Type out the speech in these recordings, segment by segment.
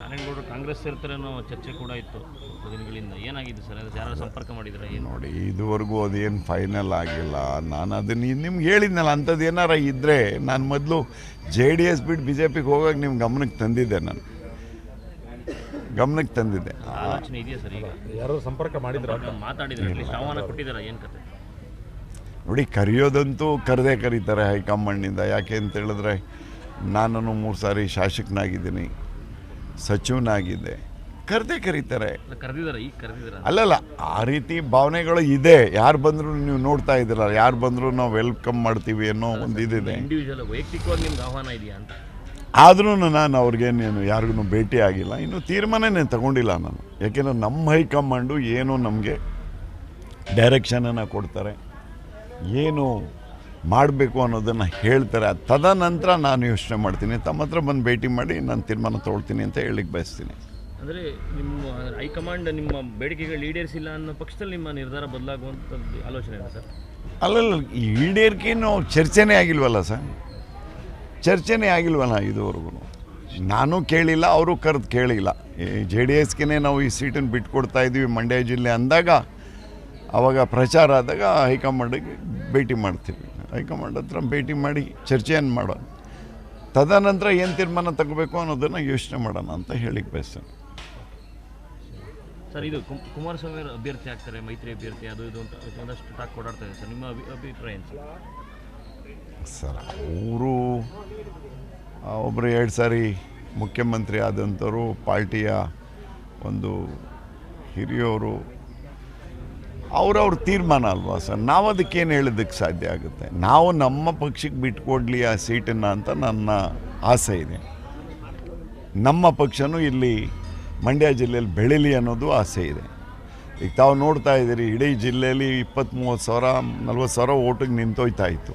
ನಾರಾಯಣಗೌಡರು ಕಾಂಗ್ರೆಸ್ ಸೇರ್ತಾರೆ ಅನ್ನೋ ಚರ್ಚೆ ಕೂಡ ಇತ್ತು ಸ್ವಲ್ಪ ದಿನಗಳಿಂದ. ಏನಾಗಿದೆ ಸರ್, ಯಾರು ಸಂಪರ್ಕ ಮಾಡಿದ್ರೆ ಏನು? ನೋಡಿ, ಇದುವರೆಗೂ ಅದೇನು ಫೈನಲ್ ಆಗಿಲ್ಲ. ನಾನು ಅದನ್ನು ನಿಮ್ಗೆ ಹೇಳಿದ್ನಲ್ಲ, ಅಂಥದ್ದು ಏನಾರ ಇದ್ದರೆ ನಾನು ಮೊದಲು JDS ಬಿಟ್ಟು BJPಗೆ ಹೋಗೋಕೆ ನಿಮ್ಮ ಗಮನಕ್ಕೆ ತಂದಿದ್ದೆ. ನಾನು ಗಮನಕ್ಕೆ ತಂದಿದ್ದೆ. ಆಲೋಚನೆ ಇದೆಯಾ ಸರ್? ಈಗ ಯಾರು ಸಂಪರ್ಕ ಮಾಡಿದ್ರೆ ಮಾತಾಡಿದ್ರೆ ಆಹ್ವಾನ ಕೊಟ್ಟಿದ್ದಾರೆ, ಏನು ಕತೆ? ನೋಡಿ, ಕರೆಯೋದಂತೂ ಕರೆದೇ ಕರೀತಾರೆ ಹೈಕಮಾಂಡ್ನಿಂದ. ಯಾಕೆ ಅಂತ ಹೇಳಿದ್ರೆ ನಾನು 3 ಸಾರಿ ಶಾಸಕನಾಗಿದ್ದೀನಿ, ಸಚಿವನಾಗಿದ್ದೆ, ಕರೆದೇ ಕರೀತಾರೆ. ಕರೆದಿದ್ದಾರೆ, ಈಗ ಕರೆದಿದ್ದಾರೆ. ಅಲ್ಲಲ್ಲ, ಆ ರೀತಿ ಭಾವನೆಗಳು ಇದೆ. ಯಾರು ಬಂದರೂ ನೀವು ನೋಡ್ತಾ ಇದ್ದೀರ, ಯಾರು ಬಂದರೂ ನಾವು ವೆಲ್ಕಮ್ ಮಾಡ್ತೀವಿ ಅನ್ನೋ ಒಂದು ಇದಿದೆ. ಇಂಡಿವಿಜುವಲ್ ವೈಯಕ್ತಿಕವಾಗಿ ನಿಮ್ಗೆ ಆಹ್ವಾನ ಇದೆಯಾ ಅಂತ? ಆದ್ರೂ ನಾನು ಅವ್ರಿಗೇನೇನು ಯಾರಿಗೂ ಭೇಟಿ ಆಗಿಲ್ಲ, ಇನ್ನೂ ತೀರ್ಮಾನನೇ ತಗೊಂಡಿಲ್ಲ ನಾನು. ಯಾಕೆಂದರೆ ನಮ್ಮ ಹೈಕಮಾಂಡು ಏನು ನಮಗೆ ಡೈರೆಕ್ಷನನ್ನು ಕೊಡ್ತಾರೆ, ಏನು ಮಾಡಬೇಕು ಅನ್ನೋದನ್ನು ಹೇಳ್ತಾರೆ. ತದನಂತರ ನಾನು ಯೋಚನೆ ಮಾಡ್ತೀನಿ. ತಮ್ಮ ಹತ್ರ ಬಂದು ಭೇಟಿ ಮಾಡಿ ನಾನು ತೀರ್ಮಾನ ತೊಗೊಳ್ತೀನಿ ಅಂತ ಹೇಳಿಕ್ಕೆ ಬಯಸ್ತೀನಿ. ಅಂದರೆ ನಿಮ್ಮ ಹೈಕಮಾಂಡ್ ನಿಮ್ಮ ಬೇಡಿಕೆಗಳು ಈಡೇರಿಸಿಲ್ಲ ಅನ್ನೋ ಪಕ್ಷದಲ್ಲಿ ನಿಮ್ಮ ನಿರ್ಧಾರ ಬದಲಾಗುವಂಥದ್ದು ಆಲೋಚನೆ ಇದೆ ಸರ್? ಅಲ್ಲಲ್ಲ, ಈಡೇರಿಕೆನೂ ಚರ್ಚೆನೇ ಆಗಿಲ್ವಲ್ಲ ಸರ್, ಚರ್ಚೆನೇ ಆಗಿಲ್ವಲ್ಲ ಇದುವರೆಗೂ. ನಾನು ಕೇಳಿಲ್ಲ, ಅವರು ಕರೆದು ಕೇಳಿಲ್ಲ. JDSಗೆ ನಾವು ಈ ಸೀಟನ್ನು ಬಿಟ್ಕೊಡ್ತಾ ಇದ್ದೀವಿ ಮಂಡ್ಯ ಜಿಲ್ಲೆ ಅಂದಾಗ, ಆವಾಗ ಪ್ರಚಾರ ಆದಾಗ ಹೈಕಮಾಂಡಿಗೆ ಭೇಟಿ ಮಾಡ್ತೀವಿ. ಹೈಕಮಾಂಡ್ ಹತ್ರ ಭೇಟಿ ಮಾಡಿ ಚರ್ಚೆಯನ್ನು ಮಾಡೋಣ. ತದನಂತರ ಏನು ತೀರ್ಮಾನ ತಗೋಬೇಕು ಅನ್ನೋದನ್ನು ಯೋಚನೆ ಮಾಡೋಣ ಅಂತ ಹೇಳಿಕ್ಕೆ ಬಯಸ್ತೇನೆ. ಸರ್, ಇದು ಕುಮಾರಸ್ವಾಮಿ ಅವರು ಅಭ್ಯರ್ಥಿ ಆಗ್ತಾರೆ, ಮೈತ್ರಿ ಅಭ್ಯರ್ಥಿ, ಅದು ಇದು ಅಂತ ಒಂದಷ್ಟು ಟಾಕ್ ಓಡಾಡ್ತಾ ಇದೆ ಸರ್. ನಿಮ್ಮ ಅಭಿಪ್ರಾಯ ಏನು ಸರ್? ಅವರು ಒಬ್ಬರು 2 ಸಾರಿ ಮುಖ್ಯಮಂತ್ರಿ ಆದಂಥವರು, ಪಾರ್ಟಿಯ ಒಂದು ಹಿರಿಯವರು, ಅವ್ರವ್ರ ತೀರ್ಮಾನ ಅಲ್ವಾ ಸರ್. ನಾವು ಅದಕ್ಕೇನು ಹೇಳೋದಕ್ಕೆ ಸಾಧ್ಯ ಆಗುತ್ತೆ? ನಾವು ನಮ್ಮ ಪಕ್ಷಕ್ಕೆ ಬಿಟ್ಕೊಡ್ಲಿ ಆ ಸೀಟನ್ನು ಅಂತ ನನ್ನ ಆಸೆ ಇದೆ. ನಮ್ಮ ಪಕ್ಷನೂ ಇಲ್ಲಿ ಮಂಡ್ಯ ಜಿಲ್ಲೆಯಲ್ಲಿ ಬೆಳೀಲಿ ಅನ್ನೋದು ಆಸೆ ಇದೆ. ಈಗ ತಾವು ನೋಡ್ತಾ ಇದ್ದೀರಿ, ಇಡೀ ಜಿಲ್ಲೆಯಲ್ಲಿ 20-30 ಸಾವಿರ 40 ಸಾವಿರ ಓಟಿಗೆ ನಿಂತೋಯ್ತಾ ಇತ್ತು.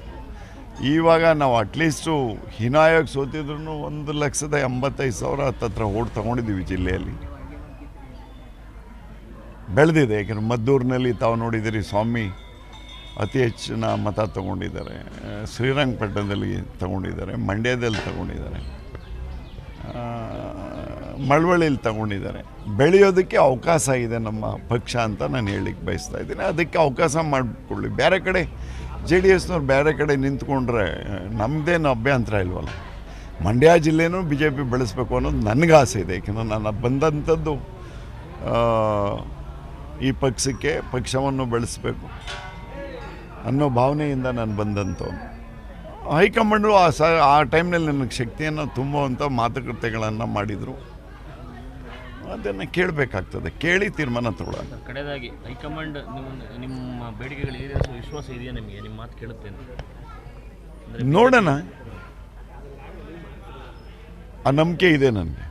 ಇವಾಗ ನಾವು ಅಟ್ಲೀಸ್ಟು ಹೀನಾಯವಾಗಿ ಸೋತಿದ್ರು 1,85,000 ಹತ್ತತ್ರ ಓಟ್ ತೊಗೊಂಡಿದ್ದೀವಿ ಜಿಲ್ಲೆಯಲ್ಲಿ. ಬೆಳೆದಿದೆ. ಯಾಕೆಂದರೆ ಮದ್ದೂರಿನಲ್ಲಿ ತಾವು ನೋಡಿದ್ದೀರಿ, ಸ್ವಾಮಿ ಅತಿ ಹೆಚ್ಚಿನ ಮತ ತೊಗೊಂಡಿದ್ದಾರೆ, ಶ್ರೀರಂಗಪಟ್ಟಣದಲ್ಲಿ ತೊಗೊಂಡಿದ್ದಾರೆ, ಮಂಡ್ಯದಲ್ಲಿ ತೊಗೊಂಡಿದ್ದಾರೆ, ಮಳವಳ್ಳಿಯಲ್ಲಿ ತೊಗೊಂಡಿದ್ದಾರೆ. ಬೆಳೆಯೋದಕ್ಕೆ ಅವಕಾಶ ಇದೆ ನಮ್ಮ ಪಕ್ಷ ಅಂತ ನಾನು ಹೇಳಿಕ್ಕೆ ಬಯಸ್ತಾ ಇದ್ದೀನಿ. ಅದಕ್ಕೆ ಅವಕಾಶ ಮಾಡಿಕೊಳ್ಳಿ. ಬೇರೆ ಕಡೆ JDSನವ್ರು ಬೇರೆ ಕಡೆ ನಿಂತ್ಕೊಂಡ್ರೆ ನಮ್ಮದೇನು ಅಭ್ಯಂತರ ಇಲ್ವಲ್ಲ. ಮಂಡ್ಯ ಜಿಲ್ಲೆನೂ BJP ಬೆಳೆಸಬೇಕು ಅನ್ನೋದು ನನಗೆ ಆಸೆ ಇದೆ. ಯಾಕೆಂದರೆ ನಾನು ಬಂದಂಥದ್ದು ಈ ಪಕ್ಷವನ್ನು ಬೆಳೆಸಬೇಕು ಅನ್ನೋ ಭಾವನೆಯಿಂದ ನಾನು ಬಂದಂಥವನು. ಹೈಕಮಾಂಡು ಆ ಟೈಮ್ನಲ್ಲಿ ನನಗೆ ಶಕ್ತಿಯನ್ನು ತುಂಬುವಂಥ ಮಾತುಕತೆಗಳನ್ನು ಮಾಡಿದರು. ಅದನ್ನು ಕೇಳಬೇಕಾಗ್ತದೆ, ಕೇಳಿ ತೀರ್ಮಾನ ತಗೊಳ್ಳೋಣ. ಕಡೆಯದಾಗಿ ಹೈಕಮಾಂಡ್ ನಿಮ್ಮ ಬೇಡಿಕೆಗಳು ಈಡೇರಿಸುವ ವಿಶ್ವಾಸ ಇದೆಯಾ ನಿಮಗೆ? ನಿಮ್ಮ ಮಾತು ಕೇಳುತ್ತೆ ನೋಡೋಣ, ಆ ನಂಬಿಕೆ ಇದೆ ನನಗೆ.